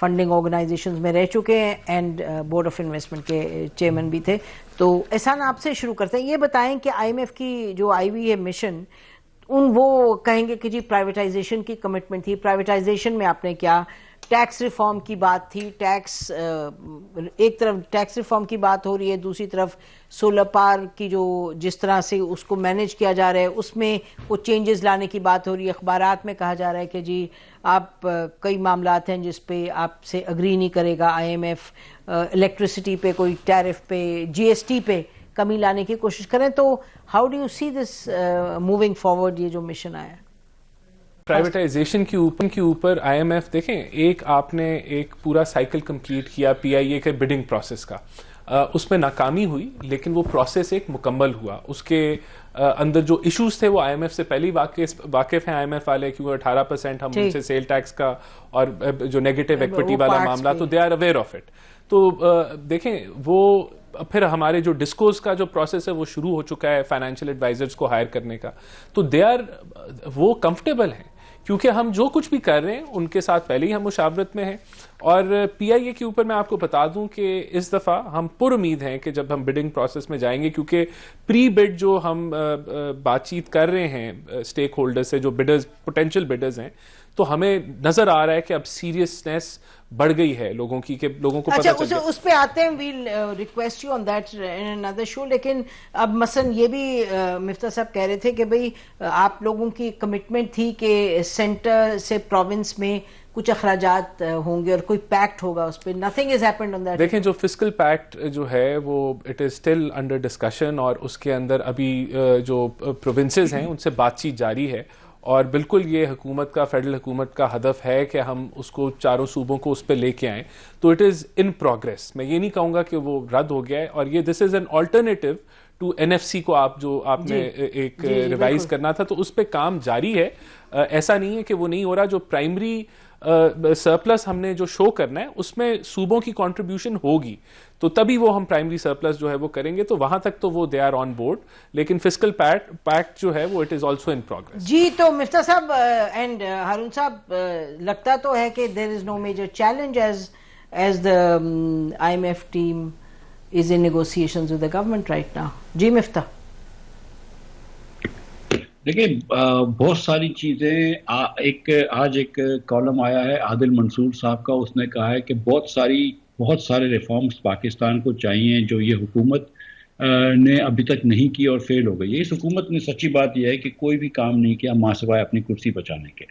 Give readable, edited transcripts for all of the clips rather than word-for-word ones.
Funding organisations میں رہ چکے ہیں اینڈ بورڈ آف انویسٹمنٹ کے چیئرمین بھی تھے. تو احسان آپ سے شروع کرتے ہیں, یہ بتائیں کہ آئی ایم ایف کی جو آئی ہوئی ہے مشن, وہ کہیں گے کہ جی پرائیویٹائزیشن کی کمٹمنٹ تھی, پرائیویٹائزیشن میں آپ نے کیا, ٹیکس ریفارم کی بات تھی, ایک طرف ٹیکس ریفارم کی بات ہو رہی ہے, دوسری طرف سولر پار کی جو جس طرح سے اس کو مینیج کیا جا رہا ہے اس میں وہ چینجز لانے کی بات ہو رہی ہے. اخبارات میں کہا جا رہا ہے کہ جی آپ کئی معاملات ہیں جس پہ آپ سے اگری نہیں کرے گا آئی ایم ایف, الیکٹریسٹی پہ کوئی ٹیرف پہ, جی ایس ٹی پہ کمی لانے کی کوشش کریں. تو how do you see this moving forward, یہ جو مشن آیا پرائیویٹائزیشن کے اوپر آئی ایم ایف دیکھیں, ایک آپ نے ایک پورا سائیکل کمپلیٹ کیا پی آئی اے کے بڈنگ پروسیس کا, اس میں ناکامی ہوئی لیکن وہ پروسیس ایک مکمل ہوا. اس کے اندر جو ایشوز تھے وہ آئی ایم ایف سے پہلے واقف ہیں آئی ایم ایف والے, کیونکہ 18% ہم ان سے سیل ٹیکس کا اور جو نیگیٹو ایکوٹی والا معاملہ, تو they are aware of it. تو دیکھیں وہ پھر ہمارے جو ڈسکوز کا جو پروسیس ہے وہ شروع ہو چکا ہے فائنینشیل ایڈوائزرز کو ہائر کرنے کا, تو وہ کمفرٹیبل ہیں کیونکہ ہم جو کچھ بھی کر رہے ہیں ان کے ساتھ پہلے ہی ہم مشاورت میں ہیں. اور پی آئی اے کے اوپر میں آپ کو بتا دوں کہ اس دفعہ ہم پر امید ہیں کہ جب ہم بڈنگ پروسیس میں جائیں گے, کیونکہ پری بڈ جو ہم بات چیت کر رہے ہیں اسٹیک ہولڈر سے, جو بڈرز پوٹینشیل بڈرز ہیں, تو ہمیں نظر آ رہا ہے کہ اب سیریسنیس بڑھ گئی ہے لوگوں کی, کہ لوگوں کو پتہ چل گیا. اس پہ آتے ہیں, well request you on that in another show. لیکن اب مثلا یہ بھی مفتاح صاحب کہہ رہے تھے کہ بھئی آپ لوگوں کی کمٹمنٹ تھی کہ سینٹر سے پروونس میں کچھ اخراجات ہوں گے اور کوئی پیکٹ ہوگا اس پہ. Nothing is happened on that. دیکھیں جو فسکل پیکٹ جو ہے وہ it is still under discussion, اور اس کے اندر ابھی جو پروونسز ہیں ان سے بات چیت جاری ہے, اور بالکل یہ حکومت کا, فیڈرل حکومت کا ہدف ہے کہ ہم اس کو چاروں صوبوں کو اس پہ لے کے آئیں. تو اٹ از ان پروگرس. میں یہ نہیں کہوں گا کہ وہ رد ہو گیا ہے, اور یہ this is an alternative to N F C کو آپ نے ایک ریوائز کرنا تھا, تو اس پہ کام جاری ہے. ایسا نہیں ہے کہ وہ نہیں ہو رہا. جو پرائمری سرپلس ہم نے جو شو کرنا ہے اس میں صوبوں کی کنٹریبیوشن ہوگی, تو تبھی وہ ہم پرائمری سرپلس جو ہے وہ کریں گے. تو وہاں تک تو وہ دے آر آن بورڈ, لیکن فسکل پیکٹ جو ہے وہ it is also in progress. جی تو مفتاح صاحب اینڈ ہارون صاحب, لگتا تو ہے کہ there is no major challenge as the I M F team is in negotiations with the government right now. جی مفتاح. دیکھیں بہت ساری چیزیں, آج ایک کالم آیا ہے عادل منصور صاحب کا, اس نے کہا ہے کہ بہت سارے ریفارمز پاکستان کو چاہیے جو یہ حکومت نے ابھی تک نہیں کی اور فیل ہو گئی. اس حکومت نے سچی بات یہ ہے کہ کوئی بھی کام نہیں کیا ماں سوائے اپنی کرسی بچانے کے.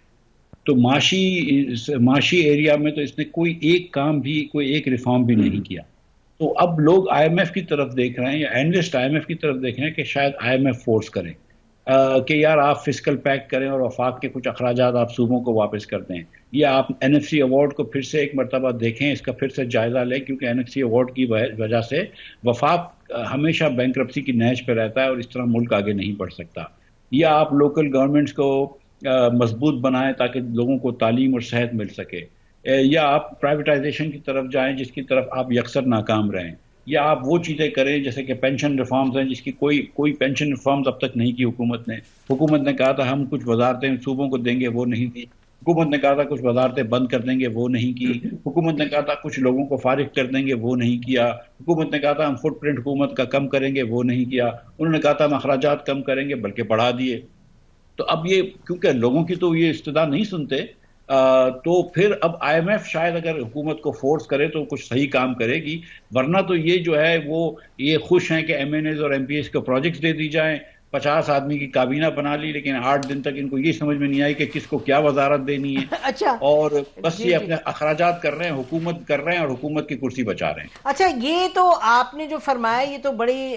تو معاشی ایریا میں تو اس نے کوئی ایک کام بھی, کوئی ایک ریفارم بھی نہیں کیا. تو اب لوگ آئی ایم ایف کی طرف دیکھ رہے ہیں, یا اینالسٹ آئی ایم ایف کی طرف دیکھ رہے ہیں کہ شاید آئی ایم ایف فورس کریں کہ یار آپ فسکل پیک کریں اور وفاق کے کچھ اخراجات آپ صوبوں کو واپس کر دیں, یا آپ این ایف سی ایوارڈ کو پھر سے ایک مرتبہ دیکھیں, اس کا پھر سے جائزہ لیں, کیونکہ این ایف سی ایوارڈ کی وجہ سے وفاق ہمیشہ بینکرپسی کی نہج پہ رہتا ہے اور اس طرح ملک آگے نہیں بڑھ سکتا. یا آپ لوکل گورنمنٹس کو مضبوط بنائیں تاکہ لوگوں کو تعلیم اور صحت مل سکے, یا آپ پرائیویٹائزیشن کی طرف جائیں جس کی طرف آپ یکسر ناکام رہیں, یا آپ وہ چیزیں کریں جیسے کہ پینشن ریفارمز ہیں جس کی کوئی پینشن ریفارمز اب تک نہیں کی حکومت نے کہا تھا ہم کچھ وزارتیں صوبوں کو دیں گے, وہ نہیں دی. حکومت نے کہا تھا کچھ وزارتیں بند کر دیں گے, وہ نہیں کی. حکومت نے کہا تھا کچھ لوگوں کو فارغ کر دیں گے, وہ نہیں کیا. حکومت نے کہا تھا ہم فٹ پرنٹ حکومت کا کم کریں گے, وہ نہیں کیا. انہوں نے کہا تھا ہم اخراجات کم کریں گے, بلکہ بڑھا دیے. تو اب یہ کیونکہ لوگوں کی تو یہ استدا نہیں سنتے, تو پھر اب آئی ایم ایف شاید اگر حکومت کو فورس کرے تو کچھ صحیح کام کرے گی, ورنہ تو یہ جو ہے وہ یہ خوش ہیں کہ ایم این ایز اور ایم پی ایس کو پروجیکٹس دے دی جائیں, 50 آدمی کی کابینہ بنا لی, لیکن 8 دن تک ان کو یہ سمجھ میں نہیں آئی کہ کس کو کیا وزارت دینی ہے. اچھا, اور بس یہ اپنے اخراجات کر رہے ہیں, حکومت کر رہے ہیں اور حکومت کی کرسی بچا رہے ہیں. اچھا, یہ تو آپ نے جو فرمایا یہ تو بڑی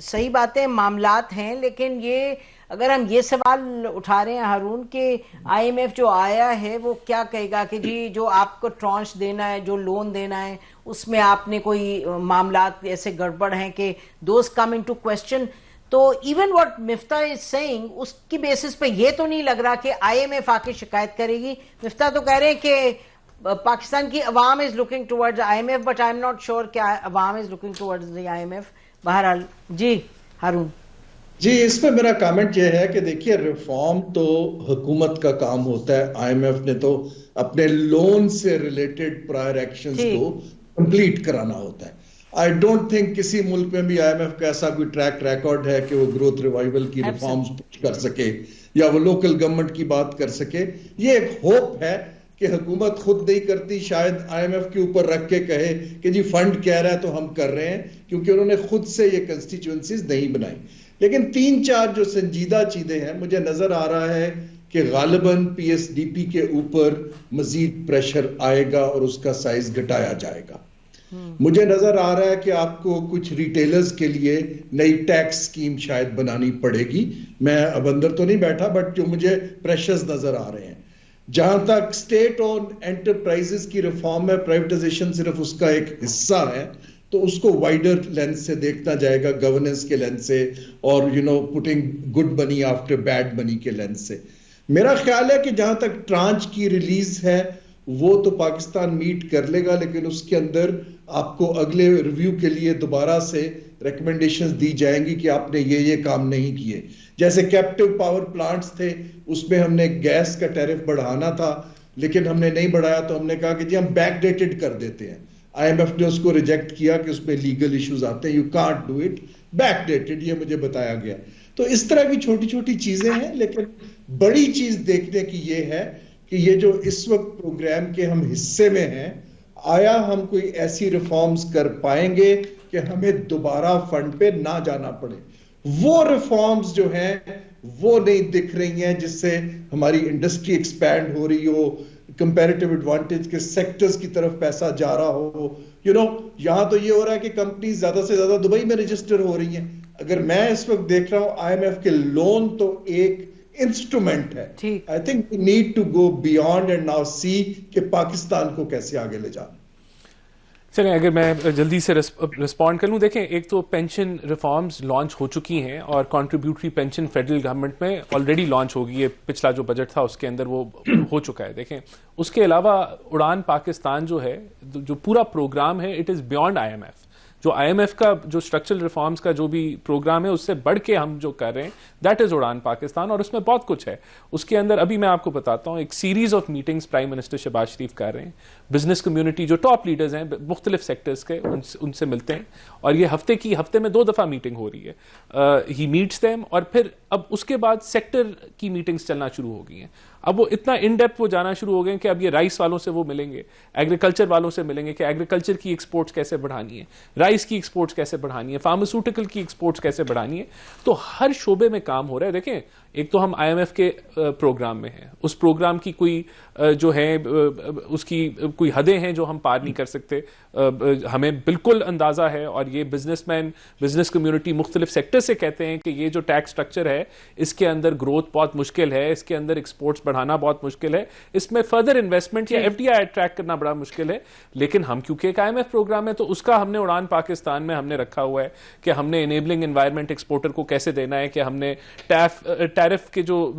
صحیح باتیں, معاملات ہیں, لیکن یہ اگر ہم یہ سوال اٹھا رہے ہیں ہارون کہ آئی ایم ایف جو آیا ہے وہ کیا کہے گا کہ جی جو آپ کو ٹرانش دینا ہے, جو لون دینا ہے, اس میں آپ نے کوئی معاملات ایسے گڑبڑ ہیں کہ دوز کم انٹو کوسچن. تو even what Miftah is seeing اس کی بیسس پہ یہ تو نہیں لگ رہا کہ آئی ایم ایف آ کے شکایت کرے گی. مفتاح تو کہہ رہے ہیں کہ پاکستان کی عوام is looking towards I M F, but I am not sure کہ عوام is looking towards the I M F. بہرحال جی ہارون. جی اس میں میرا کامنٹ یہ ہے کہ دیکھیے ریفارم تو حکومت کا کام ہوتا ہے. آئی ایم ایف نے تو اپنے لون سے ریلیٹڈ پرائر ایکشنز کو کمپلیٹ کرانا ہوتا ہے. آئی ڈونٹ تھنک کسی ملک میں بھی آئی ایم ایف کا ایسا کوئی ٹریک ریکارڈ ہے کہ وہ گروتھ ریوائول کی ریفارمز پوش کر سکے یا وہ لوکل گورنمنٹ کی بات کر سکے. یہ ایک ہوپ ہے کہ حکومت خود نہیں کرتی, شاید آئی ایم ایف کے اوپر رکھ کے کہے کہ جی فنڈ کہہ رہا ہے تو ہم کر رہے ہیں, کیونکہ انہوں نے خود سے یہ کنسٹیچوئنسیز نہیں بنائی. لیکن 3-4 جو سنجیدہ چیزیں ہیں, مجھے نظر آ رہا ہے کہ غالباً پی ایس ڈی پی کے اوپر مزید پریشر آئے گا اور اس کا سائز گھٹایا جائے گا. مجھے نظر آ رہا ہے کہ آپ کو کچھ ریٹیلرز کے لیے نئی ٹیکس سکیم شاید بنانی پڑے گی. میں اب اندر تو نہیں بیٹھا, بٹ جو مجھے پریشرز نظر آ رہے ہیں. جہاں تک اسٹیٹ اور انٹرپرائزز کی ریفارم ہے, پرائیویٹائزیشن صرف اس کا ایک حصہ ہے, تو اس کو وائڈر لینس سے دیکھنا جائے گا, گورننس کے لینس سے, اور putting good money after bad money کے لینس سے. میرا خیال ہے کہ جہاں تک ٹرانچ کی ریلیز ہے وہ تو پاکستان میٹ کر لے گا, لیکن اس کے اندر آپ کو اگلے ریویو کے لیے دوبارہ سے ریکمنڈیشنز دی جائیں گی کہ آپ نے یہ کام نہیں کیے. جیسے کیپٹیو پاور پلانٹس تھے, اس میں ہم نے گیس کا ٹیرف بڑھانا تھا لیکن ہم نے نہیں بڑھایا, تو ہم نے کہا کہ جی ہم بیک ڈیٹڈ کر دیتے ہیں. آئی ایم ایف نے اس کو ریجیکٹ کیا کہ اس میں لیگل ایشوز آتے ہیں, you can't do it back dated, یہ مجھے بتایا گیا. تو اس طرح کی چھوٹی چھوٹی چیزیں ہیں, لیکن بڑی چیز دیکھنے کی یہ ہے کہ یہ جو اس وقت پروگرام کے ہم حصے میں ہیں, آیا ہم کوئی ایسی ریفارمز کر پائیں گے کہ ہمیں دوبارہ فنڈ پہ نہ جانا پڑے. وہ ریفارمز جو ہیں وہ نہیں دکھ رہی ہیں جس سے ہماری انڈسٹری ایکسپینڈ ہو رہی ہو, کمپیریٹیو ایڈوانٹیج کے سیکٹرز کی طرف پیسہ جا رہا ہو. یہاں تو یہ ہو رہا ہے کہ کمپنیز زیادہ سے زیادہ دبئی میں رجسٹر ہو رہی ہیں. اگر میں اس وقت دیکھ رہا ہوں, آئی ایم ایف کے لون تو ایک انسٹرومنٹ ہے. I think we need to go beyond and now see کہ پاکستان کو کیسے آگے لے جانا. چلیں اگر میں جلدی سے رسپونڈ کر لوں. دیکھیں, ایک تو پینشن ریفارمز لانچ ہو چکی ہیں اور کنٹریبیوٹری پینشن فیڈرل گورنمنٹ میں آلریڈی لانچ ہوگی. یہ پچھلا جو بجٹ تھا اس کے اندر وہ ہو چکا ہے. دیکھیں, اس کے علاوہ اڑان پاکستان جو ہے, جو پورا پروگرام ہے, it is beyond I M F. جو آئی ایم ایف کا جو اسٹرکچرل ریفارمز کا جو بھی پروگرام ہے, اس سے بڑھ کے ہم جو کر رہے ہیں, دیٹ از اڑان پاکستان, اور اس میں بہت کچھ ہے. اس کے اندر ابھی میں آپ کو بتاتا ہوں, ایک series of meetings prime minister Shehbaz Sharif کر رہے ہیں. بزنس کمیونٹی جو ٹاپ لیڈرز ہیں مختلف سیکٹرز کے, ان سے ملتے ہیں, اور یہ ہفتے میں 2 دفعہ میٹنگ ہو رہی ہے. ہی میٹس دیم, اور پھر اب اس کے بعد سیکٹر کی میٹنگز چلنا شروع ہو گئی ہیں. اب وہ اتنا ان ڈیپتھ وہ جانا شروع ہو گئے کہ اب یہ رائس والوں سے وہ ملیں گے, ایگریکلچر والوں سے ملیں گے کہ ایگریکلچر کی ایکسپورٹس کیسے بڑھانی ہے, رائس کی ایکسپورٹس کیسے بڑھانی ہے, فارماسیوٹیکل کی ایکسپورٹس کیسے بڑھانی ہے. تو ہر شعبے میں کام ہو رہا ہے. دیکھیں, ایک تو ہم آئی ایم ایف کے پروگرام میں ہیں, اس پروگرام کی کوئی جو ہے اس کی کوئی حدیں ہیں جو ہم پار نہیں کر سکتے, ہمیں بالکل اندازہ ہے. اور یہ بزنس مین, بزنس کمیونٹی مختلف سیکٹر سے کہتے ہیں کہ یہ جو ٹیکس سٹرکچر ہے اس کے اندر گروتھ بہت مشکل ہے, اس کے اندر ایکسپورٹس بڑھانا بہت مشکل ہے, اس میں فردر انویسٹمنٹ یا ایف ڈی آئی اٹریکٹ کرنا بڑا مشکل ہے. لیکن ہم کیونکہ ایک آئی ایم ایف پروگرام ہے تو اس کا ہم نے اڑان پاکستان میں ہم نے رکھا ہوا ہے کہ ہم نے انیبلنگ انوائرمنٹ ایکسپورٹر کو کیسے دینا ہے, کہ ہم نے ٹیرف کے جو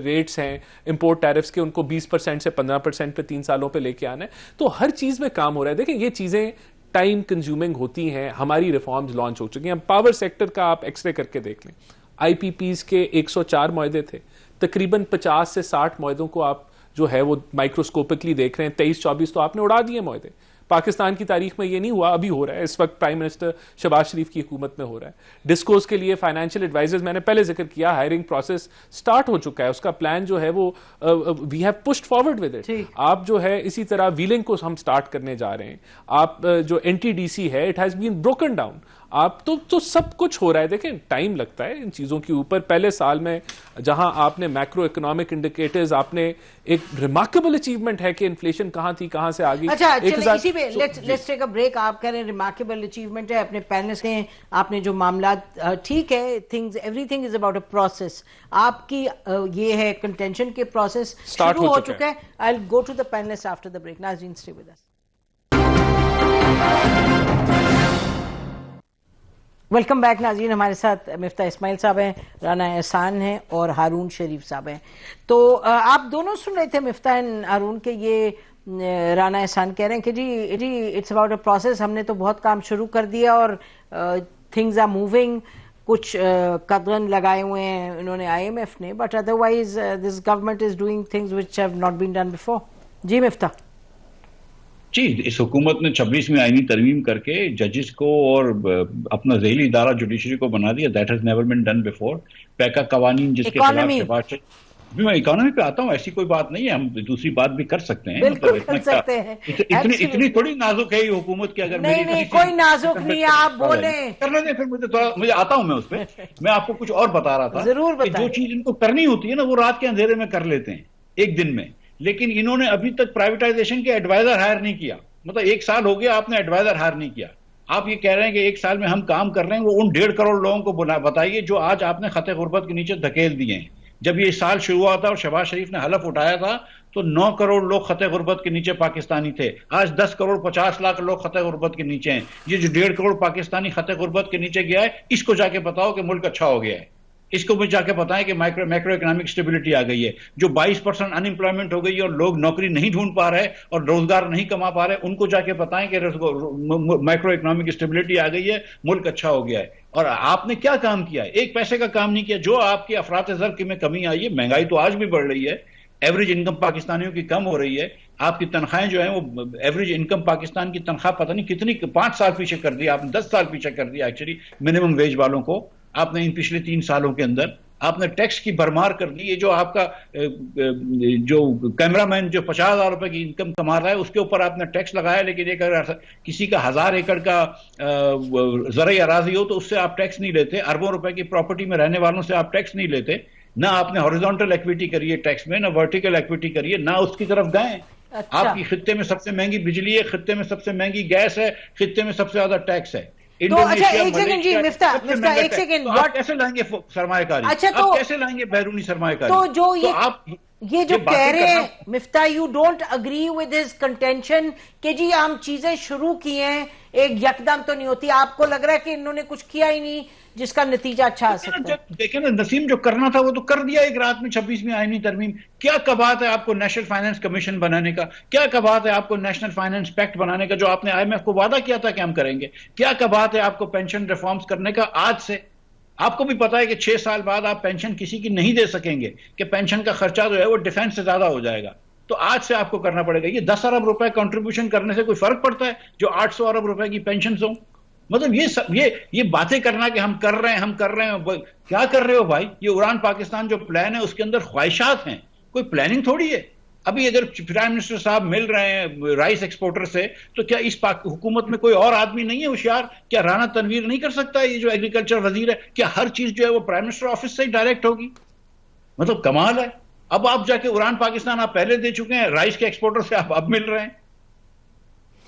ریٹس ہیں امپورٹ ٹیرفس کے, ان کو 20% سے 15% پہ 3 سالوں پہ لے کے آنا ہے. تو ہر چیز میں کام ہو رہا ہے. دیکھیں, یہ چیزیں ٹائم کنزیومنگ ہوتی ہیں. ہماری ریفارمز لانچ ہو چکی ہیں. پاور سیکٹر کا آپ ایکس رے کر کے دیکھ لیں, آئی پی پیز کے 104 معاہدے تھے, تقریباً 50 سے 60 معاہدوں کو آپ جو ہے وہ مائکروسکوپکلی دیکھ رہے ہیں. 23-24 تو آپ نے اڑا دیے معاہدے. پاکستان کی تاریخ میں یہ نہیں ہوا, ابھی ہو رہا ہے. اس وقت پرائم منسٹر شہباز شریف کی حکومت میں ہو رہا ہے. ڈسکوز کے لیے فائنینشیل ایڈوائزرز, میں نے پہلے ذکر کیا, ہائرنگ پروسیس سٹارٹ ہو چکا ہے. اس کا پلان جو ہے وہ we have pushed forward with it. آپ جو ہے اسی طرح ویلنگ کو ہم سٹارٹ کرنے جا رہے ہیں. آپ جو این ٹی ڈی سی ہے, it has been broken down. آپ تو سب کچھ ہو رہا ہے. دیکھیں, ٹائم لگتا ہے ان چیزوں کے اوپر. پہلے سال میں جہاں آپ نے میکرو اکنامک انڈیکیٹرز, آپ نے ایک ریمارکیبل اچیومنٹ ہے کہ انفلیشن کہاں تھی کہاں سے آگئی. اچھا, اسی پہ لیٹس ٹیک اے بریک. آپ کہہ رہے ہیں ریمارکیبل اچیومنٹ ہے, اپنے پینلس کے آپ نے جو معاملات, ٹھیک ہے, every thing is about a process. آپ کی یہ ہے کنٹینشن کے پروسیس شروع ہو چکا ہے. I will go to the panels after the break. ناظرین, stay with us. Welcome back ناظرین. ہمارے ساتھ مفتاح اسماعیل صاحب ہیں, رانا احسان ہیں اور ہارون شریف صاحب ہیں. تو آپ دونوں سن رہے تھے مفتاح ہارون کے یہ رانا احسان کہہ رہے ہیں کہ جی اٹس اباؤٹ اے پروسیس. ہم نے تو بہت کام شروع کر دیا اور تھنگز آر موونگ. کچھ قدغن لگائے ہوئے ہیں انہوں نے IMF نے, but otherwise this government is doing things which have not been done before. جی مفتاح. جی, اس حکومت نے 26ویں آئینی ترمیم کر کے ججز کو اور اپنا ذیلی ادارہ جوڈیشری کو بنا دیا. That has never been done before. پیکا قوانین جس کے خلاف میں اکانومی پہ آتا ہوں, ایسی کوئی بات نہیں ہے, ہم دوسری بات بھی کر سکتے ہیں. اتنی تھوڑی نازک ہے یہ حکومت کی. اگر نہیں کوئی نازک نہیں, آپ بولیں. کرنے دیں پھر, مجھے آتا ہوں میں اس پہ. میں آپ کو کچھ اور بتا رہا تھا کہ جو چیز ان کو کرنی ہوتی ہے نا وہ رات کے اندھیرے میں کر لیتے ہیں ایک دن میں, لیکن انہوں نے ابھی تک پرائیویٹائزیشن کے ایڈوائزر ہائر نہیں کیا. مطلب 1 سال ہو گیا آپ نے ایڈوائزر ہائر نہیں کیا. آپ یہ کہہ رہے ہیں کہ 1 سال میں ہم کام کر رہے ہیں, وہ ان 1.5 کروڑ لوگوں کو بتائیے جو آج آپ نے خط غربت کے نیچے دھکیل دیے ہیں. جب یہ سال شروع ہوا تھا اور شہباز شریف نے حلف اٹھایا تھا تو 9 کروڑ لوگ خط غربت کے نیچے پاکستانی تھے. آج 10 کروڑ 50 لاکھ لوگ خط غربت کے نیچے ہیں. یہ جو 1.5 کروڑ پاکستانی خط غربت کے نیچے گیا ہے, اس کو جا کے بتاؤ کہ ملک اچھا ہو گیا ہے. اس کو بھی جا کے بتائیں کہ میکرو اکنامک اسٹیبلٹی آ گئی ہے. جو 22% ان امپلائمنٹ ہو گئی ہے اور لوگ نوکری نہیں ڈھونڈ پا رہے اور روزگار نہیں کما پا رہے, ان کو جا کے بتائیں کہ میکرو اکنامک اسٹیبلٹی آ گئی ہے, ملک اچھا ہو گیا ہے. اور آپ نے کیا کام کیا ہے؟ 1 پیسے کا کام نہیں کیا. جو آپ کے افراط زر میں کمی آئی ہے, مہنگائی تو آج بھی بڑھ رہی ہے, ایوریج انکم پاکستانیوں کی کم ہو رہی ہے. آپ کی تنخواہیں جو ہیں وہ ایوریج انکم پاکستان کی تنخواہ پتہ نہیں کتنی 5 سال پیچھے کر دی آپ نے, 10 سال پیچھے کر دیا ایکچولی منیمم ویج والوں کو. آپ نے ان پچھلے 3 سالوں کے اندر آپ نے ٹیکس کی بھرمار کر دی. یہ جو آپ کا جو کیمرہ مین جو 50,000 روپے کی انکم کما رہا ہے اس کے اوپر آپ نے ٹیکس لگایا, لیکن ایک اگر کسی کا 1000 ایکڑ کا زرعی اراضی ہو تو اس سے آپ ٹیکس نہیں لیتے. اربوں روپے کی پراپرٹی میں رہنے والوں سے آپ ٹیکس نہیں لیتے. نہ آپ نے ہاریزونٹل ایکویٹی کری ہے ٹیکس میں, نہ ورٹیکل ایکویٹی کری ہے, نہ اس کی طرف گئے. آپ کی خطے میں سب سے مہنگی بجلی ہے, خطے میں سب سے مہنگی گیس ہے, خطے میں سب سے زیادہ ٹیکس ہے. تو اچھا ایک سیکنڈ جی مفتاح, ایک سیکنڈ, آپ کیسے لائیں گے سرمایہ کاری؟ اچھا آپ کیسے لائیں گے بیرونی سرمایہ کاری؟ تو جو یہ جو کہہ رہے ہیں مفتاح, you don't agree with his contention کہ جی ہم چیزیں شروع کی ہیں, ایک یکدم تو نہیں ہوتی. آپ کو لگ رہا ہے کہ انہوں نے کچھ کیا ہی نہیں جس کا نتیجہ اچھا آ سکتا ہے؟ دیکھیں نا, نسیم جو کرنا تھا وہ تو کر دیا ایک رات میں 26ویں آئینی ترمیم. کیا کبات ہے آپ کو نیشنل فائنانس کمیشن بنانے کا؟ کیا کبات ہے آپ کو نیشنل فائنانس پیکٹ بنانے کا جو آپ نے IMF کو وعدہ کیا تھا کہ ہم کریں گے؟ کیا کبات ہے آپ کو پینشن ریفارمز کرنے کا آج سے؟ آپ کو بھی پتا ہے کہ 6 سال بعد آپ پینشن کسی کی نہیں دے سکیں گے, کہ پینشن کا خرچہ جو ہے وہ ڈیفینس سے زیادہ ہو جائے گا. تو آج سے آپ کو کرنا پڑے گا. یہ 10 ارب روپے کنٹریبیوشن کرنے سے کوئی فرق پڑتا ہے جو 800 ارب روپے کی پینشنز ہوں؟ مطلب یہ باتیں کرنا کہ ہم کر رہے ہیں, کیا کر رہے ہو بھائی؟ یہ اڑان پاکستان جو پلان ہے اس کے اندر خواہشات ہیں, کوئی پلاننگ تھوڑی ہے. ابھی اگر پرائم منسٹر صاحب مل رہے ہیں رائس ایکسپورٹر سے, تو کیا اس حکومت میں کوئی اور آدمی نہیں ہے ہوشیار؟ کیا رانا تنویر نہیں کر سکتا ہے؟ یہ جو ایگریکلچر وزیر ہے, کیا ہر چیز جو ہے وہ پرائم منسٹر آفس سے ہی ڈائریکٹ ہوگی؟ مطلب کمال ہے. اب آپ جا کے اڑان پاکستان آپ پہلے دے چکے ہیں, رائس کے ایکسپورٹر سے آپ اب مل رہے ہیں.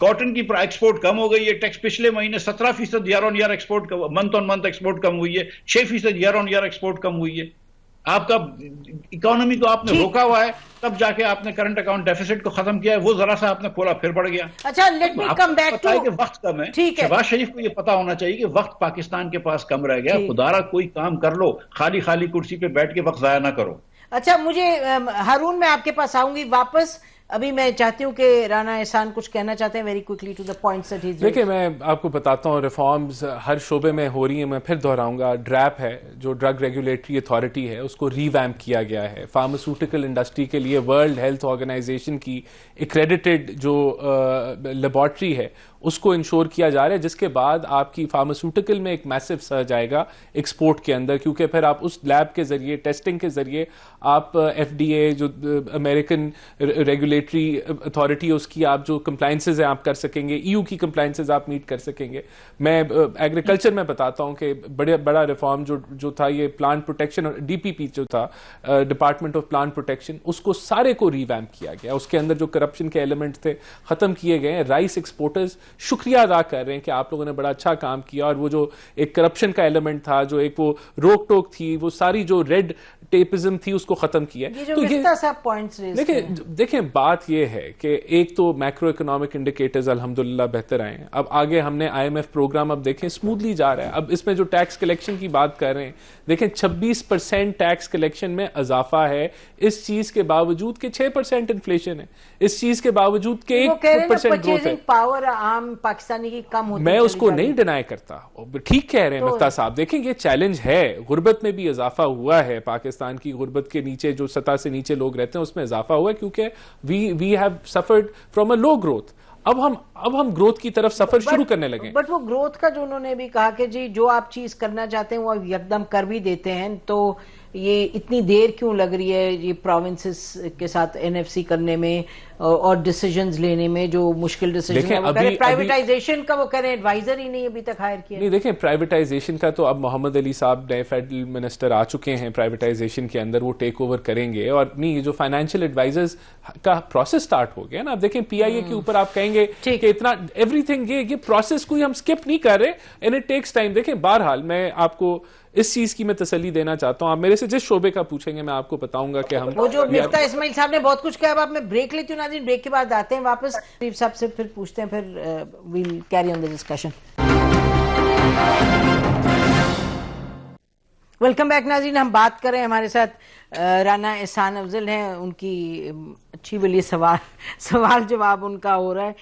کاٹن کی ایکسپورٹ کم ہو گئی ہے, ٹیکس پچھلے مہینے 17% year on year export, month on month export کم ہوئی ہے, 6% ایئر آن ایئر ایکسپورٹ کم ہوئی ہے. آپ کا اکانومی کو آپ نے روکا ہوا ہے, تب جا کے آپ نے کرنٹ اکاؤنٹ ڈیفیسٹ کو ختم کیا ہے, وہ ذرا سا آپ نے کھولا پھر بڑھ گیا. اچھا let me come back to, وقت کم ہے. شہباز شریف کو یہ پتا ہونا چاہیے کہ وقت پاکستان کے پاس کم رہ گیا. خدارا کوئی کام کر لو, خالی کرسی پہ بیٹھ کے وقت ضائع نہ کرو. اچھا مجھے ہارون میں آپ کے پاس آؤں گی واپس. ابھی میں چاہتی ہوں کہ رانا احسان کچھ کہنا چاہتے ہیں very quickly to the points that he is. دیکھیں میں آپ کو بتاتا ہوں, ریفارمز ہر شعبے میں ہو رہی ہیں. میں پھر دہراؤں گا, ڈریپ ہے جو ڈرگ ریگولیٹری اتھارٹی ہے, اس کو ریویمپ کیا گیا ہے. فارماسیوٹیکل انڈسٹری کے لیے ورلڈ ہیلتھ آرگنائزیشن کی ایکریڈیٹڈ جو لیبارٹری ہے اس کو انشور کیا جا رہا ہے, جس کے بعد آپ کی فارماسیوٹیکل میں ایک میسو سرج آئے گا ایکسپورٹ کے اندر, کیونکہ پھر آپ اس لیب کے ذریعے ٹیسٹنگ کے ذریعے آپ FDA جو امریکن ریگولیٹری اتھارٹی ہے اس کی آپ جو کمپلائنسز ہیں آپ کر سکیں گے, EU کی کمپلائنسز آپ میٹ کر سکیں گے. میں ایگریکلچر میں بتاتا ہوں کہ بڑا ریفارم جو تھا یہ پلانٹ پروٹیکشن, DPP جو تھا ڈپارٹمنٹ آف پلانٹ پروٹیکشن, اس کو سارے کو ریویمپ کیا گیا. اس کے اندر جو کرپشن کے ایلیمنٹ تھے ختم کیے گئے ہیں. رائس ایکسپورٹرز شکریہ ادا کر رہے ہیں کہ آپ لوگوں نے بڑا اچھا کام کیا, اور وہ جو ایک کرپشن کا ایلیمنٹ تھا, جو ایک وہ روک ٹوک تھی, وہ ساری جو ریڈ ٹیپزم تھی اس کو ختم کیا ہے. تو یہ دیکھیں بات یہ ہے کہ ایک تو میکرو اکنامک انڈیکیٹرز الحمدللہ بہتر آئے ہیں. اب آگے ہم نے IMF پروگرام اب دیکھیں اسموتھلی جا رہا ہے. اب اس میں جو ٹیکس کلیکشن کی بات کر رہے ہیں, دیکھیں 26% ٹیکس کلیکشن میں اضافہ ہے, اس چیز کے باوجود کہ 6% انفلیشن ہے, اس چیز کے باوجود کہ 1% گروتھ ہے. پاور عام پاکستانی کی کم ہوتی ہے, میں اس کو نہیں ڈینائی کرتا, ٹھیک کہہ رہے ہیں مفتاح صاحب. دیکھیں یہ چیلنج ہے, غربت میں بھی اضافہ ہوا ہے, پاکستان کی غربت کے نیچے جو سطح سے نیچے لوگ رہتے ہیں اس میں اضافہ ہوا ہے, کیونکہ we have suffered from a low growth. اب ہم گروتھ کی طرف سفر شروع کرنے لگے. بٹ وہ گروتھ کا جو انہوں نے بھی کہا کہ جی جو آپ چیز کرنا چاہتے ہیں وہ یکدم کر بھی دیتے ہیں, تو یہ اتنی دیر کیوں لگ رہی ہے یہ پروونسز کے ساتھ NFC کرنے میں اور ڈیسیجنز لینے میں, جو مشکل ڈیسیجن ہے. پرائیویٹائزیشن کا وہ کہہ رہے ہیں ایڈوائزر ہی نہیں ابھی تک ہائر کیا. نہیں دیکھیں پرائیویٹائزیشن کا تو اب محمد علی صاحب نئے فیڈرل منسٹر آ چکے ہیں پرائیویٹائزیشن کے اندر, وہ ٹیک اوور کریں گے. اور نہیں, یہ جو فائنینشیل ایڈوائزرز کا پروسیس سٹارٹ ہو گیا نا. اب دیکھیں PIA کے اوپر آپ کہیں گے کہ اتنا ایوری تھنگ, یہ پروسیس کوئی ہم اسکپ نہیں کر رہے, اینڈ اٹ ٹیکس ٹائم. دیکھیں بہرحال میں آپ کو اس چیز کی میں تسلی دینا چاہتا ہوں, آپ میرے سے جس شعبے کا پوچھیں گے میں آپ کو بتاؤں گا کہ ہم وہ جو مفتاح اسماعیل صاحب نے بہت کچھ کہا. اب آپ میں بریک لیتی ہوں ناظرین, بریک کے بعد آتے ہیں واپس شریف صاحب سے, پھر پوچھتے ہیں, پھر we'll carry on the discussion. Welcome back ناظرین. ہم بات کر رہے ہیں, ہمارے ساتھ رانا احسان افضل ہیں, ان کی اچھی بلی سوال جواب ان کا ہو رہا ہے,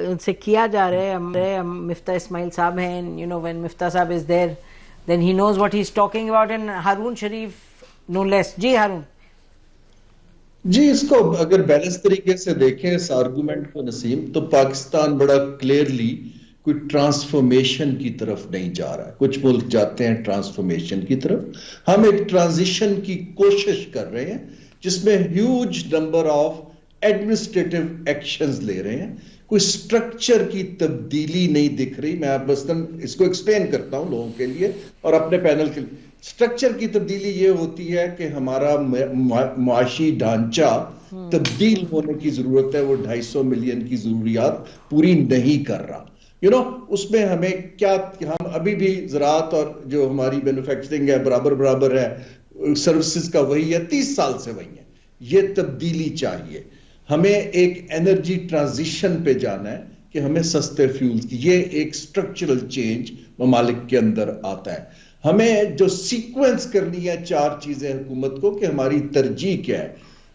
ان سے کیا جا رہا ہے. مفتاح اسماعیل صاحب ہیں, یو نو وین مفتاح صاحب از دیر then he knows what he is talking about, and Harun Sharif no less. جی ہارون. جی اس کو اگر بیلنس طریقے سے دیکھیں اس آرگومنٹ کو نسیم, تو پاکستان بڑا کلیئرلی کوئی ٹرانسفارمیشن کی طرف نہیں جا رہا ہے. کچھ ملک جاتے ہیں ٹرانسفارمیشن کی طرف, ہم ایک ٹرانزیشن کی کوشش کر رہے ہیں جس میں huge number of administrative actions لے رہے ہیں. کوئی سٹرکچر کی تبدیلی نہیں دکھ رہی. میں آپ مثلاً اس کو ایکسپلین کرتا ہوں لوگوں کے لیے اور اپنے پینل کے لیے. سٹرکچر کی تبدیلی یہ ہوتی ہے کہ ہمارا معاشی ڈھانچہ تبدیل ہونے کی ضرورت ہے. وہ 250 ملین کی ضروریات پوری نہیں کر رہا. اس میں ہمیں کیا, ہم ابھی بھی زراعت اور جو ہماری مینوفیکچرنگ ہے برابر ہے, سروسز کا وہی ہے, 30 سال سے وہی ہے. یہ تبدیلی چاہیے. ہمیں ایک انرجی ٹرانزیشن پہ جانا ہے کہ ہمیں سستے فیولز کی, یہ ایک سٹرکچرل چینج ممالک کے اندر آتا ہے. ہمیں جو سیکوینس کرنی ہے 4 چیزیں حکومت کو کہ ہماری ترجیح کیا ہے.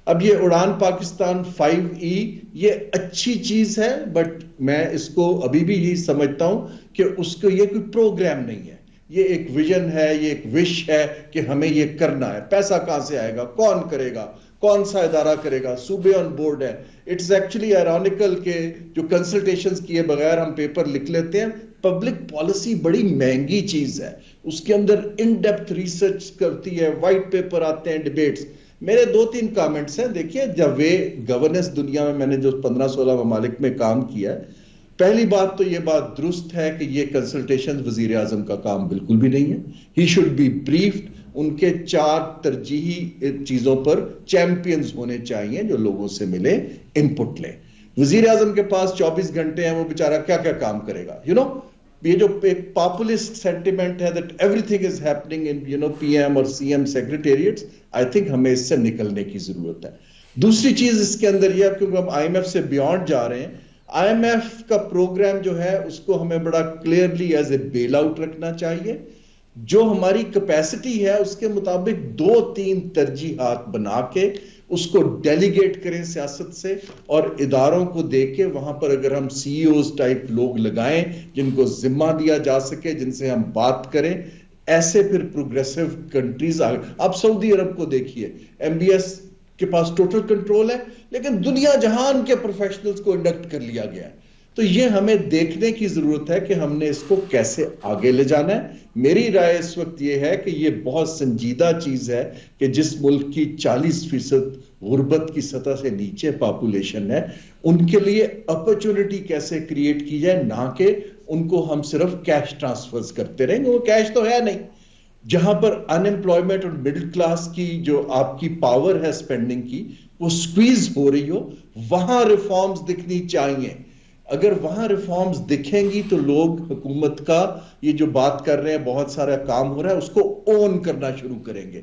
اب یہ اڑان پاکستان 5E یہ اچھی چیز ہے, بٹ میں اس کو ابھی بھی یہی سمجھتا ہوں کہ اس کو یہ کوئی پروگرام نہیں ہے, یہ ایک ویژن ہے, یہ ایک وش ہے کہ ہمیں یہ کرنا ہے. پیسہ کہاں سے آئے گا, کون کرے گا, کون سا ادارہ کرے گا, صوبے آن بورڈ ہے. اٹس ایکچولی ایرونیکل کہ جو کنسلٹیشنز کیے بغیر ہم پیپر لکھ لیتے ہیں. پبلک پالیسی بڑی مہنگی چیز ہے, اس کے اندر ان ڈیپتھ ریسرچ کرتی ہے, وائٹ پیپر آتے ہیں, ڈیبیٹس. میرے 2-3 کامنٹس ہیں. دیکھیے جب گورننس دنیا میں نے جو 15-16 ممالک میں کام کیا ہے, پہلی بات تو یہ بات درست ہے کہ یہ کنسلٹیشن وزیر اعظم کا کام بالکل بھی نہیں ہے. He should be briefed. ان کے 4 ترجیحی چیزوں پر چیمپئنز ہونے چاہیے جو لوگوں سے ملے, انپٹ لیں. وزیر اعظم کے پاس 24 گھنٹے ہیں, وہ بیچارہ کیا کیا کام کرے گا. یہ جو ایک پاپولسٹ سینٹیمنٹ ہے that everything is happening in PM اور CM secretariats, I think ہمیں اس سے نکلنے کی ضرورت ہے. دوسری چیز اس کے اندر یہ, کیونکہ ہم IMF سے بیونڈ جا رہے ہیں, IMF کا پروگرام جو ہے اس کو ہمیں بڑا clearly as a bail out رکھنا چاہیے. جو ہماری کیپیسٹی ہے اس کے مطابق 2-3 ترجیحات بنا کے اس کو ڈیلیگیٹ کریں سیاست سے, اور اداروں کو دے کے وہاں پر اگر ہم CEOs ٹائپ لوگ لگائیں جن کو ذمہ دیا جا سکے, جن سے ہم بات کریں, ایسے پھر پروگریسو کنٹریز آگے. آپ سعودی عرب کو دیکھیے, MBS کے پاس ٹوٹل کنٹرول ہے, لیکن دنیا جہان کے پروفیشنلز کو انڈکٹ کر لیا گیا ہے. تو یہ ہمیں دیکھنے کی ضرورت ہے کہ ہم نے اس کو کیسے آگے لے جانا ہے. میری رائے اس وقت یہ ہے کہ یہ بہت سنجیدہ چیز ہے کہ جس ملک کی 40% غربت کی سطح سے نیچے پاپولیشن ہے, ان کے لیے اپرچونٹی کیسے کریٹ کی جائے, نہ کہ ان کو ہم صرف کیش ٹرانسفرز کرتے رہیں گے. وہ کیش تو ہے نہیں. جہاں پر ان امپلائمنٹ اور مڈل کلاس کی جو آپ کی پاور ہے سپینڈنگ کی وہ سکویز ہو رہی ہو, وہاں ریفارمز دکھنی چاہیے. اگر وہاں ریفارمز دکھیں گی تو لوگ حکومت کا یہ جو بات کر رہے ہیں بہت سارا کام ہو رہا ہے اس کو اون کرنا شروع کریں گے.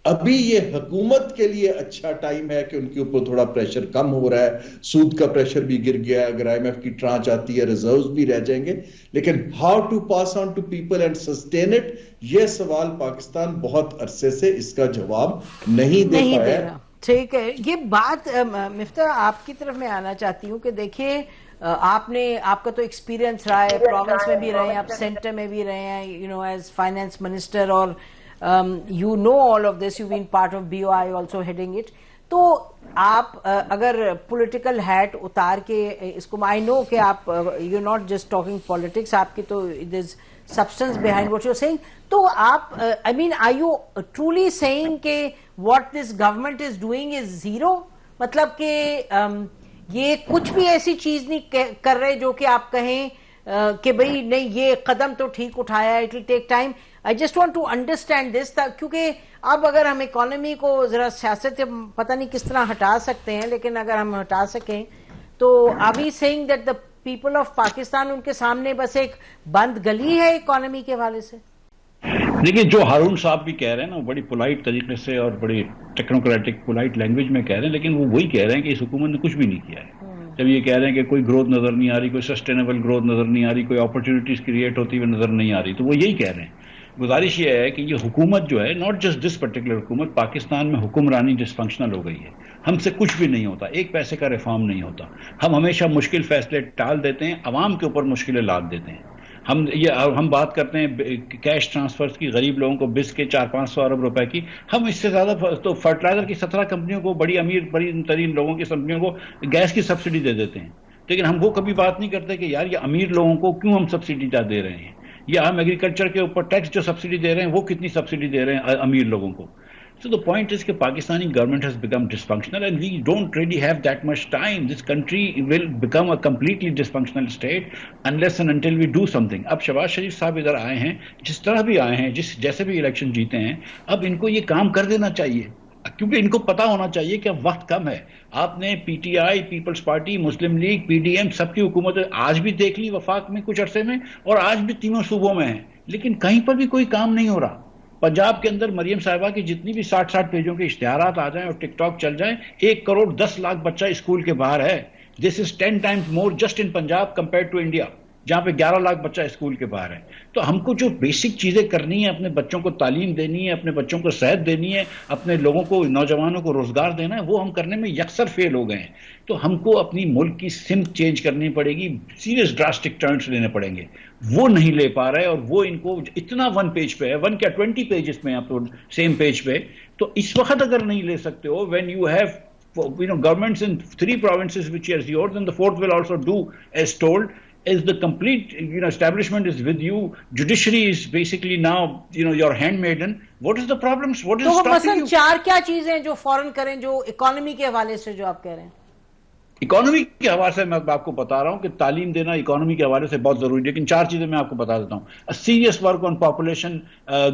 ابھی یہ حکومت کے لیے اچھا ٹائم ہے کہ ان کے اوپر تھوڑا پریشر کم ہو رہا ہے, سود کا پریشر بھی گر گیا, اگر آئی ایم ایف کی ٹرانچ آتی ہے ریزروز بھی رہ جائیں گے, لیکن how to pass on to people and sustain it, یہ سوال پاکستان بہت عرصے سے اس کا جواب نہیں دے پایا. ٹھیک ہے, یہ بات مفتاح آپ کی طرف میں آنا چاہتی ہوں کہ دیکھیے آپ کا تو ایکسپیرینس رہا ہے, پروونس میں بھی رہے ہیں, آپ سینٹر میں بھی رہے ہیں, you know as finance minister, اور you know all of this, you've been part of BOI also heading it. تو آپ اگر پولیٹیکل ہیٹ اتار کے اس کو, I know کہ آپ you're not just talking politics, آپ کی تو there's substance behind what you're saying. تو آپ I mean are you truly saying کہ what this government is doing is zero? مطلب کہ یہ کچھ بھی ایسی چیز نہیں کر رہے جو کہ آپ کہیں کہ بھئی نہیں یہ قدم تو ٹھیک اٹھایا ہے, it will take time. I just want to understand this, کیونکہ اب اگر ہم اکانومی کو ذرا سیاست سے پتہ نہیں کس طرح ہٹا سکتے ہیں, لیکن اگر ہم ہٹا سکیں تو are we saying that the people of Pakistan ان کے سامنے بس ایک بند گلی ہے اکانومی کے حوالے سے؟ دیکھیے جو ہارون صاحب بھی کہہ رہے ہیں نا, بڑی پولائٹ طریقے سے اور بڑی ٹیکنوکریٹک پولائٹ لینگویج میں کہہ رہے ہیں, لیکن وہ وہی کہہ رہے ہیں کہ اس حکومت نے کچھ بھی نہیں کیا ہے. جب یہ کہہ رہے ہیں کہ کوئی گروتھ نظر نہیں آ رہی, کوئی سسٹینیبل گروتھ نظر نہیں آ رہی, کوئی اپرچونیٹیز کریٹ ہوتی ہوئی نظر نہیں آ رہی, تو وہ یہی کہہ رہے ہیں. گزارش یہ ہے کہ یہ حکومت جو ہے, ناٹ جسٹ دس پرٹیکولر حکومت, پاکستان میں حکمرانی ڈس فنکشنل ہو گئی ہے. ہم سے کچھ بھی نہیں ہوتا, ایک پیسے کا ریفارم نہیں ہوتا. ہم ہمیشہ مشکل فیصلے ٹال دیتے ہیں, عوام کے اوپر مشکلیں لاد دیتے ہیں. ہم بات کرتے ہیں کیش ٹرانسفرز کی, غریب لوگوں کو بس کے 400-500 ارب روپے کی, ہم اس سے زیادہ تو فرٹیلائزر کی 17 کمپنیوں کو, بڑی بڑی ترین لوگوں کی کمپنیوں کو گیس کی سبسڈی دے دیتے ہیں. لیکن ہم وہ کبھی بات نہیں کرتے کہ یار یہ امیر لوگوں کو کیوں ہم سبسڈی دے رہے ہیں, یا ہم ایگریکلچر کے اوپر ٹیکس جو سبسڈی دے رہے ہیں وہ کتنی سبسڈی دے رہے ہیں امیر لوگوں کو. So the point is کہ Pakistani government has become dysfunctional and we don't really have that much time. This country will become a completely dysfunctional state unless and until we do something. اب شہباز شریف صاحب ادھر آئے ہیں, جس طرح بھی آئے ہیں, جیسے بھی الیکشن جیتے ہیں, اب ان کو یہ کام کر دینا چاہیے, کیونکہ ان کو پتا ہونا چاہیے کہ اب وقت کم ہے. آپ نے P T I, Peoples Party, Muslim League, P D M, سب کی حکومت آج بھی دیکھ لی وفاق میں کچھ عرصے میں, اور آج بھی تینوں صوبوں میں ہیں, لیکن کہیں پر بھی کوئی کام نہیں ہو رہا. پنجاب کے اندر مریم صاحبہ کی جتنی بھی 60 پیجوں کے اشتہارات آ جائیں اور ٹک ٹاک چل جائیں, 1,10,00,000 بچہ اسکول کے باہر ہے. دس از 10 times more just in Punjab compared to India, جہاں پہ 11 لاکھ بچہ اسکول کے باہر ہے. تو ہم کو جو بیسک چیزیں کرنی ہے, اپنے بچوں کو تعلیم دینی ہے, اپنے بچوں کو صحت دینی ہے, اپنے لوگوں کو, نوجوانوں کو روزگار دینا ہے, وہ ہم کرنے میں یکسر فیل ہو گئے ہیں. تو ہم کو اپنی ملک کی سمت چینج کرنی پڑے گی, سیریس ڈراسٹک ٹرنس لینے پڑیں گے, وہ نہیں لے پا رہے. اور وہ ان کو اتنا 1 پیج پہ ہے, 1 کیا 20 پیجز میں آپ سیم پیج پہ, تو اس وقت اگر نہیں لے سکتے ہو, when you have governments in 3 provinces which is yours, and the 4th will also do as told, as the complete establishment is with you, judiciary is basically now your handmaiden. What is the problems? What is stopping you? تو مثلا 4 کیا چیزیں جو فوراً کریں, جو economy کے حوالے سے جو آپ کہہ رہے ہیں؟ اکانومی کے حوالے سے میں آپ کو بتا رہا ہوں کہ تعلیم دینا اکانومی کے حوالے سے بہت ضروری ہے, لیکن 4 چیزیں میں آپ کو بتا دیتا ہوں. Serious work on population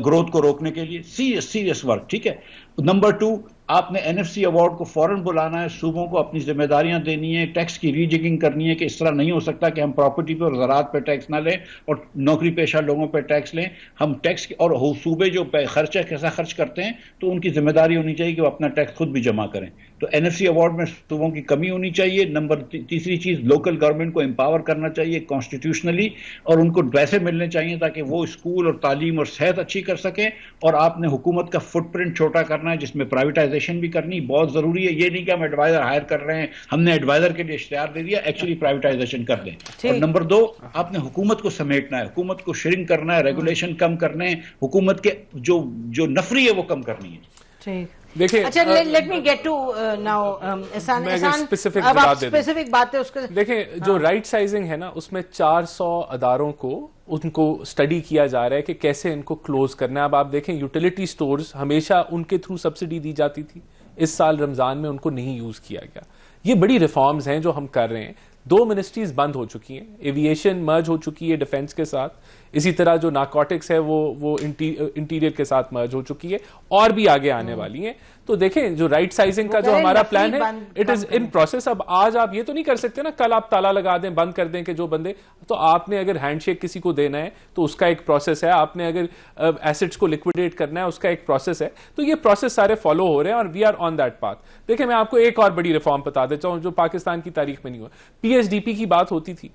growth کو روکنے کے لیے, سیریس ورک, ٹھیک ہے. نمبر 2, آپ نے NFC ایوارڈ کو فوراً بلانا ہے, صوبوں کو اپنی ذمہ داریاں دینی ہے, ٹیکس کی ری جگنگ کرنی ہے کہ اس طرح نہیں ہو سکتا کہ ہم پراپرٹی پہ اور زراعت پہ ٹیکس نہ لیں اور نوکری پیشہ لوگوں پہ ٹیکس لیں. ہم ٹیکس اور صوبے جو خرچہ کیسا خرچ کرتے ہیں, تو ان کی ذمہ داری ہونی چاہیے کہ وہ اپنا ٹیکس خود بھی جمع کریں. تو NFC ایوارڈ میں صوبوں کی کمی ہونی چاہیے. نمبر 3 چیز, لوکل گورنمنٹ کو امپاور کرنا چاہیے کانسٹیٹیوشنلی, اور ان کو پیسے ملنے چاہیے تاکہ وہ اسکول اور تعلیم اور صحت اچھی کر سکیں. اور آپ نے حکومت کا فٹ پرنٹ چھوٹا کرنا ہے, جس میں پرائیویٹائزیشن بھی کرنی بہت ضروری ہے. یہ نہیں کہ ہم ایڈوائزر ہائر کر رہے ہیں, ہم نے ایڈوائزر کے لیے اشتہار دے دیا, ایکچولی پرائیویٹائزیشن کر دیں. اور نمبر 2, آپ نے حکومت کو سمیٹنا ہے, حکومت کو شرنک کرنا ہے, ریگولیشن کم کرنے ہیں, حکومت کے جو نفری ہے وہ کم کرنی ہے. ٹھیک, دیکھیں, اچھا let me get to now specific باتیں اس کے. دیکھیں, جو رائٹ سائزنگ ہے نا, اس میں 400 اداروں کو ان کو اسٹڈی کیا جا رہا ہے کہ کیسے ان کو کلوز کرنا ہے. اب آپ دیکھیں, یوٹیلیٹی سٹورز ہمیشہ ان کے تھرو سبسڈی دی جاتی تھی, اس سال رمضان میں ان کو نہیں یوز کیا گیا. یہ بڑی ریفارمز ہیں جو ہم کر رہے ہیں. 2 منسٹریز بند ہو چکی ہیں, ایویشن مرج ہو چکی ہے ڈیفنس کے ساتھ, اسی طرح جو نارکوٹکس ہے وہ انٹیریئر کے ساتھ مرج ہو چکی ہے اور بھی آگے آنے والی ہیں. تو دیکھیں جو رائٹ سائزنگ کا جو ہمارا پلان ہے اٹ از ان پروسیس. اب آج آپ یہ تو نہیں کر سکتے نا کل آپ تالا لگا دیں بند کر دیں کہ جو بندے, تو آپ نے اگر ہینڈ شیک کسی کو دینا ہے تو اس کا ایک پروسیس ہے, آپ نے اگر ایسٹس کو لکویڈیٹ کرنا ہے اس کا ایک پروسیس ہے. تو یہ پروسیس سارے فالو ہو رہے ہیں اور we are on that path. دیکھیں میں آپ کو ایک اور بڑی ریفارم بتا دیتا ہوں جو پاکستان کی تاریخ میں نہیں ہوا. پی ایس ڈی پی کی بات ہوتی تھی,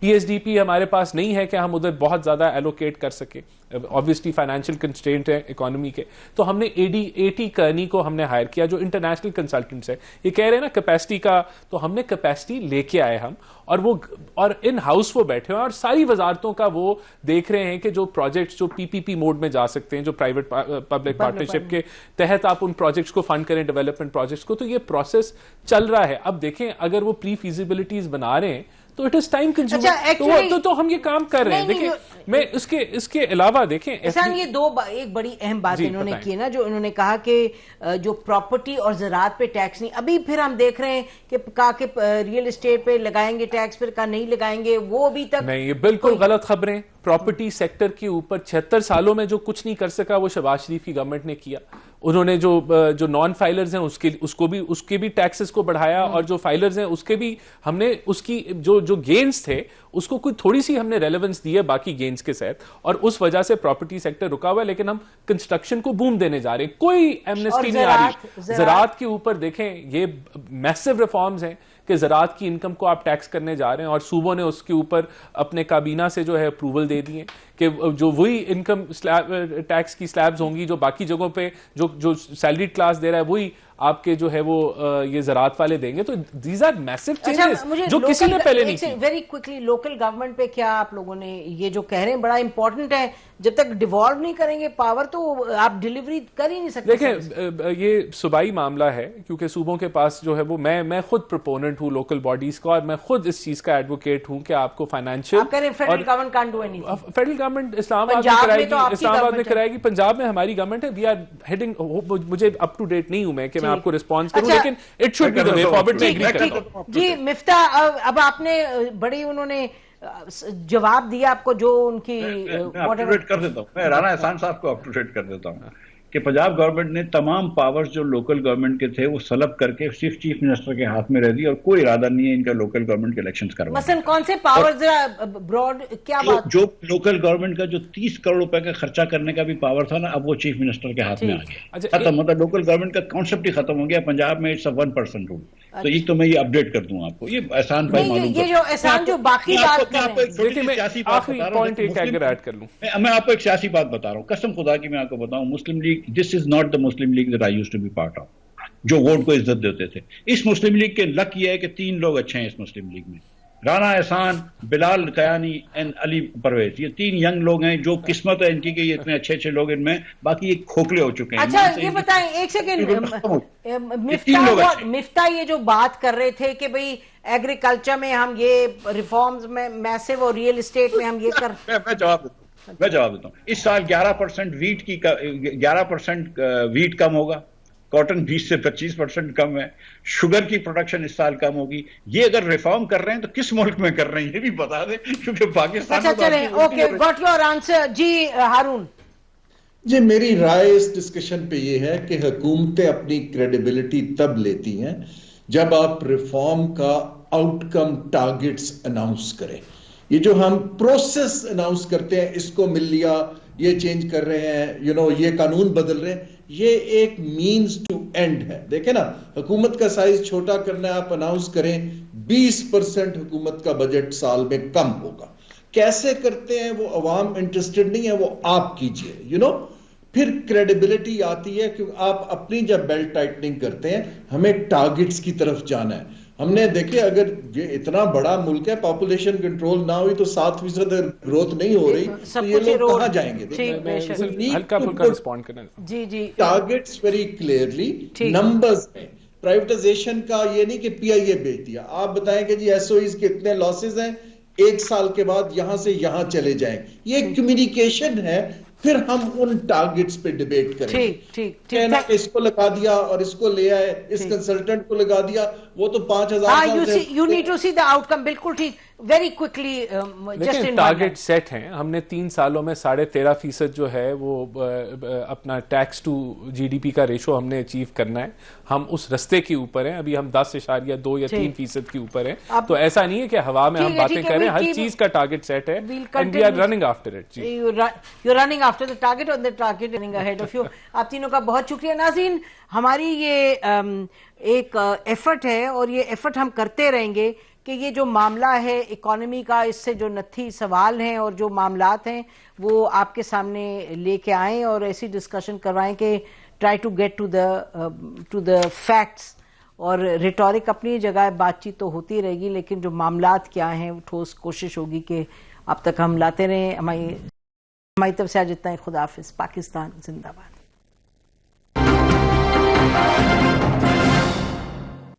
پی ایس ڈی پی ہمارے پاس نہیں ہے کہ ہم ادھر بہت زیادہ ایلوکیٹ کر سکے, obviously فائنینشیل کنسٹرینٹ ہے اکانومی کے. تو ہم نے AT کرنی کو ہم نے ہائر کیا جو انٹرنیشنل کنسلٹنٹس ہے. یہ کہہ رہے ہیں نا کیپیسٹی کا, تو ہم نے کیپیسٹی لے کے آئے ہم, اور ان ہاؤس وہ بیٹھے ہیں اور ساری وزارتوں کا وہ دیکھ رہے ہیں کہ جو پروجیکٹس جو PPP موڈ میں جا سکتے ہیں, جو پرائیویٹ پبلک پارٹنرشپ کے تحت آپ ان پروجیکٹس کو فنڈ کریں, ڈیولپمنٹ پروجیکٹس کو. تو یہ پروسیس چل رہا ہے. اب دیکھیں اگر وہ پری فیزیبلٹیز بنا رہے ہیں تو اٹ از ٹائم کنزیومر, تو ہم یہ کام کر رہے ہیں. دیکھیں میں اس کے علاوہ دیکھیں احسان یہ ایک بڑی اہم بات انہوں نے کی نا, جو انہوں نے کہا کہ جو پراپرٹی اور زراعت پہ ٹیکس نہیں, ابھی پھر ہم دیکھ رہے ہیں کہ کہا کہ ریئل اسٹیٹ پہ لگائیں گے ٹیکس, پھر کہا نہیں لگائیں گے, وہ ابھی تک نہیں. یہ بالکل غلط خبریں. پراپرٹی سیکٹر کے اوپر 76 سالوں میں جو کچھ نہیں کر سکا وہ شہباز شریف کی گورنمنٹ نے کیا. انہوں نے جو نان فائلرز ہیں اس کے بھی ٹیکسز کو بڑھایا, اور جو فائلرز ہیں اس کے بھی ہم نے اس کی جو گینز تھے اس کو کوئی تھوڑی سی ہم نے ریلیونس دی ہے باقی گینز کے ساتھ, اور اس وجہ سے پراپرٹی سیکٹر رکا ہوا ہے. لیکن ہم کنسٹرکشن کو بوم دینے جا رہے ہیں, کوئی ایمنسٹی نہیں آ رہی. زراعت کے اوپر دیکھیں یہ میسو ریفارمز ہیں کہ زراعت کی انکم کو آپ ٹیکس کرنے جا رہے ہیں, اور صوبوں نے اس کے اوپر اپنے کابینہ سے جو ہے اپروول دے دیے کہ جو وہی انکم ٹیکس کی سلیبز ہوں گی جو باقی جگہوں پہ جو سیلری کلاس دے رہا ہے وہی آپ کے جو ہے وہ یہ زراعت والے دیں گے. تو دیز آر میسو چینجز جو کسی نے پہلے نہیں کی. ویری کوئکلی لوکل گورنمنٹ پہ کیا آپ لوگوں نے یہ جو کہہ رہے ہیں بڑا امپورٹنٹ ہے, جب تک ڈیوالو نہیں کریں گے پاور تو آپ ڈیلیوری کر ہی نہیں سکتے. دیکھیں یہ صوبائی معاملہ ہے کیونکہ صوبوں کے پاس جو ہے وہ میں خود پروپوننٹ ہوں لوکل باڈیز کا, اور میں خود اس چیز کا ایڈوکیٹ ہوں کہ آپ کو financial federal government can't do anything. Federal government Islamabad میں کرائے گی, پنجاب میں ہماری گورنمنٹ ہے. وی آر ہیڈنگ, مجھے اپ ٹو ڈیٹ نہیں ہوں میں کہ میں آپ کو رسپانس کروں, لیکن it should be the way forward. میں ایگری کرتا ہوں. جی مفتاح, اب آپ نے بڑی انہوں نے جواب دیا آپ کو جو ان کی اپ ٹو ڈیٹ کر دیتا ہوں. میں رانا احسان صاحب کو اپ ٹو ڈیٹ کر دیتا ہوں کہ پنجاب گورنمنٹ نے تمام پاورز جو لوکل گورنمنٹ کے تھے وہ سلب کر کے صرف چیف منسٹر کے ہاتھ میں رہ دی, اور کوئی ارادہ نہیں ہے ان کا لوکل گورنمنٹ کے الیکشنز کروانا. مثلا کون سے پاورز براڈ کیا بات, جو لوکل گورنمنٹ کا جو 30 کروڑ روپے کا خرچہ کرنے کا بھی پاور تھا نا, اب وہ چیف منسٹر کے ہاتھ میں آ گیا. ختم, مطلب لوکل گورنمنٹ کا کانسیپٹ ہی ختم ہو گیا. پنجاب میں اٹس 1% رول. تو یہ تو میں یہ اپڈیٹ کر دوں آپ کو. یہ احسان بھائی معلوم یہ جو احسان جو باقی بات کر رہے ہیں, میں آپ کو ایک سیاسی بات بتا رہا ہوں, قسم خدا کی میں آپ کو بتاؤں, Muslim League, this is not the Muslim League that I used to be part of, جو ووٹ کو عزت دیتے تھے. اس مسلم لیگ کے لک یہ ہے کہ 3 لوگ اچھے ہیں اس مسلم لیگ میں, رانا احسان, بلال قیانی اینڈ علی پرویز. یہ 3 ینگ لوگ ہیں جو قسمت ہے ان کی کہ یہ اتنے اچھے لوگ ان میں, باقی یہ کھوکھلے ہو چکے ہیں. اچھا یہ بتائیں ایک سیکنڈ, مفتاح یہ جو بات کر رہے تھے کہ بھئی ایگریکلچر میں ہم یہ ریفارمز میں میسو اور ریئل اسٹیٹ میں ہم یہ کر, میں جواب دیتا ہوں. اس سال 11% ویٹ کی 11% ویٹ کم ہوگا, کاٹن 20 سے 25% کم ہے, شوگر کی پروڈکشن اس سال کم ہوگی. یہ اگر ریفارم کر رہے ہیں تو کس ملک میں کر رہے ہیں یہ بھی بتا دیں, کیونکہ پاکستان. اچھا چلیں, اوکے, گاٹ یور آنسر. جی ہارون. جی میری رائے اس ڈسکشن پہ یہ ہے کہ حکومتیں اپنی کریڈیبلٹی تب لیتی ہیں جب آپ ریفارم کا آؤٹ کم ٹارگٹس اناؤنس کریں. یہ جو ہم پروسیس اناؤنس کرتے ہیں, اس کو مل لیا, یہ چینج کر رہے ہیں, یہ قانون بدل رہے ہیں, یہ ایک مینز ٹو اینڈ ہے. دیکھیں نا, حکومت کا سائز چھوٹا کرنا ہے, آپ اناؤنس کریں 20% حکومت کا بجٹ سال میں کم ہوگا. کیسے کرتے ہیں وہ عوام انٹرسٹڈ نہیں ہے, وہ آپ کیجئے. پھر کریڈیبلٹی آتی ہے کہ آپ اپنی جب بیلٹ ٹائٹننگ کرتے ہیں, ہمیں ٹارگٹس کی طرف جانا ہے. ہم نے دیکھیں اگر یہ اتنا بڑا ملک ہے, پاپولیشن کنٹرول نہ ہوئی تو 7% گروتھ نہیں ہو رہی, تو یہ لوگ کہاں جائیں گے؟ جی جی, ٹارگٹس ویری کلیئرلی نمبرز میں. پرائیویٹائزیشن کا یہ نہیں کہ PIA بیچ دیا. آپ بتائیں کہ جی SOEs کے اتنے لاسز ہیں, 1 سال کے بعد یہاں سے یہاں چلے جائیں. یہ کمیونیکیشن ہے, پھر ہم ان ٹارگٹس پہ ڈیبیٹ کریں. کہنا کہ اس کو لگا دیا اور اس کو لے آئے, اس کنسلٹنٹ کو لگا دیا, وہ تو 5,000. You need to see the outcome. بالکل ٹھیک. very quickly, just لیکن in ٹارگیٹ سیٹ ہیں. ہم نے 3 سالوں میں 13.5% جو ہے وہ اپنا tax to G D P کا ریشو ہم نے اچیو کرنا ہے. ہم اس رستے کے اوپر ہیں. ابھی ہم 10.2 یا 3% کے اوپر ہیں. تو ایسا نہیں ہے کہ ہوا میں ہم باتیں کریں, ہر چیز کا ٹارگیٹ سیٹ ہے and we are running after it. You're running after the target, or the target running ahead of you. آپ تینوں کا بہت شکریہ. ناظرین, ہماری یہ ایک ایفرٹ ہے اور یہ ایفرٹ ہم کرتے رہیں گے کہ یہ جو معاملہ ہے اکانومی کا, اس سے جو نتھی سوال ہیں اور جو معاملات ہیں وہ آپ کے سامنے لے کے آئیں اور ایسی ڈسکشن کروائیں کہ try to get to the facts. اور ریٹورک اپنی جگہ, بات چیت تو ہوتی رہے گی, لیکن جو معاملات کیا ہیں وہ ٹھوس کوشش ہوگی کہ اب تک ہم لاتے رہیں. ہماری طرف سے آج اتنا ہی. خدا حافظ. پاکستان زندہ باد.